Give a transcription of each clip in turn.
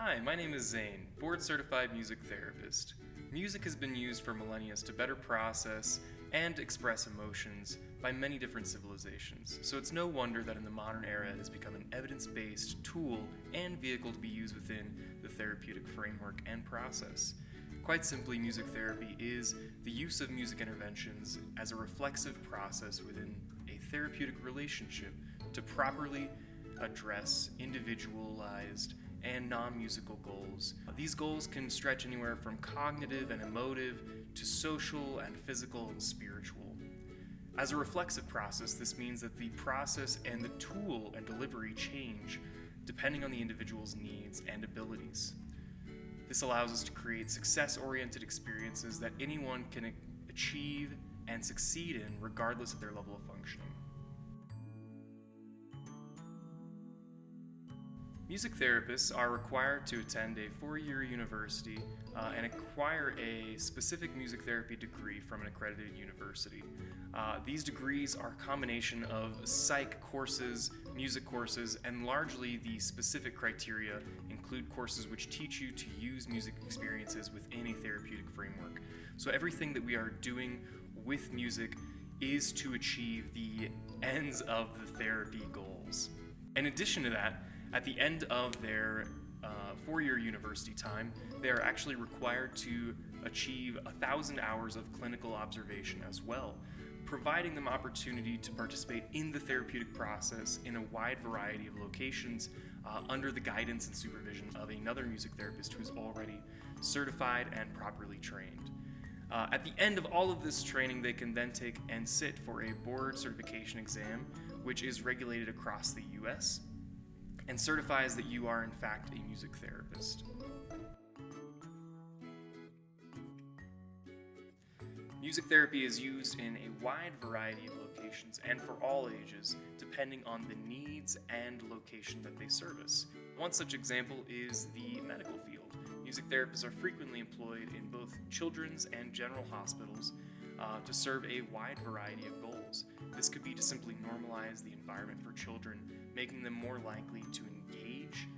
Hi, my name is Zane, board-certified music therapist. Music has been used for millennia to better process and express emotions by many different civilizations, so it's no wonder that in the modern era it has become an evidence-based tool and vehicle to be used within the therapeutic framework and process. Quite simply, music therapy is the use of music interventions as a reflexive process within a therapeutic relationship to properly address individualized and non-musical goals. These goals can stretch anywhere from cognitive and emotive to social and physical and spiritual. As a reflexive process, this means that the process and the tool and delivery change depending on the individual's needs and abilities. This allows us to create success-oriented experiences that anyone can achieve and succeed in regardless of their level of functioning. Music therapists are required to attend a 4-year university and acquire a specific music therapy degree from an accredited university. These degrees are a combination of psych courses, music courses, and largely the specific criteria include courses which teach you to use music experiences within a therapeutic framework. So everything that we are doing with music is to achieve the ends of the therapy goals. In addition to that, at the end of their 4-year university time, they are actually required to achieve 1,000 hours of clinical observation as well, providing them opportunity to participate in the therapeutic process in a wide variety of locations under the guidance and supervision of another music therapist who is already certified and properly trained. At the end of all of this training, they can then take and sit for a board certification exam, which is regulated across the U.S., and certifies that you are in fact a music therapist. Music therapy is used in a wide variety of locations and for all ages, depending on the needs and location that they service. One such example is the medical field. Music therapists are frequently employed in both children's and general hospitals to serve a wide variety of goals. This could be to simply normalize the environment for children, making them more likely to engage,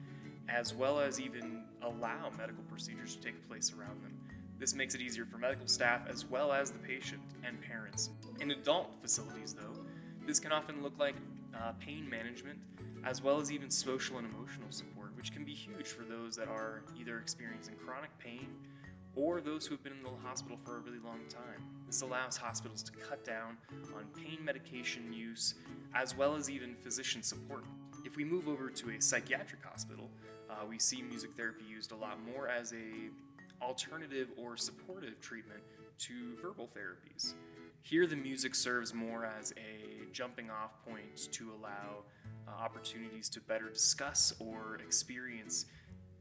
as well as even allow medical procedures to take place around them. This makes it easier for medical staff as well as the patient and parents. In adult facilities, though, this can often look like pain management, as well as even social and emotional support, which can be huge for those that are either experiencing chronic pain or those who have been in the hospital for a really long time. This allows hospitals to cut down on pain medication use, as well as even physician support. If we move over to a psychiatric hospital, we see music therapy used a lot more as a alternative or supportive treatment to verbal therapies. Here the music serves more as a jumping off point to allow opportunities to better discuss or experience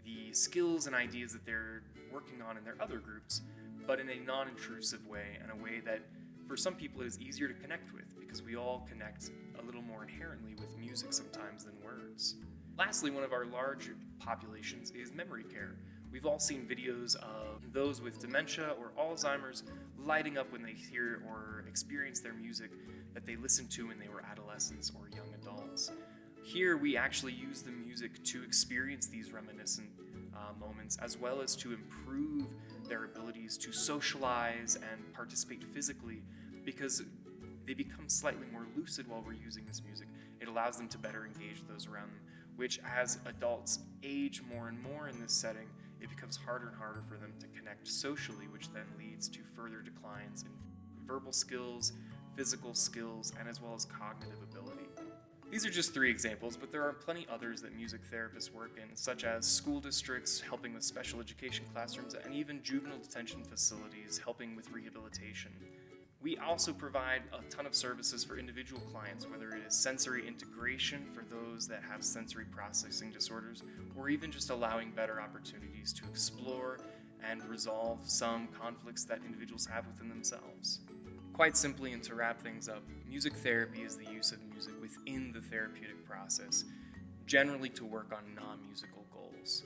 the skills and ideas that they're working on in their other groups, but in a non-intrusive way, and a way that for some people it is easier to connect with, because we all connect a little more inherently with music sometimes than words. Lastly, one of our large populations is memory care. We've all seen videos of those with dementia or Alzheimer's lighting up when they hear or experience their music that they listened to when they were adolescents or young adults. Here we actually use the music to experience these reminiscent moments, as well as to improve their abilities to socialize and participate physically, because they become slightly more lucid while we're using this music. It allows them to better engage those around them, which as adults age more and more in this setting, it becomes harder and harder for them to connect socially, which then leads to further declines in verbal skills, physical skills, and as well as cognitive ability. These are just 3 examples, but there are plenty others that music therapists work in, such as school districts helping with special education classrooms, and even juvenile detention facilities helping with rehabilitation. We also provide a ton of services for individual clients, whether it is sensory integration for those that have sensory processing disorders, or even just allowing better opportunities to explore and resolve some conflicts that individuals have within themselves. Quite simply, and to wrap things up, music therapy is the use of music within the therapeutic process, generally to work on non-musical goals.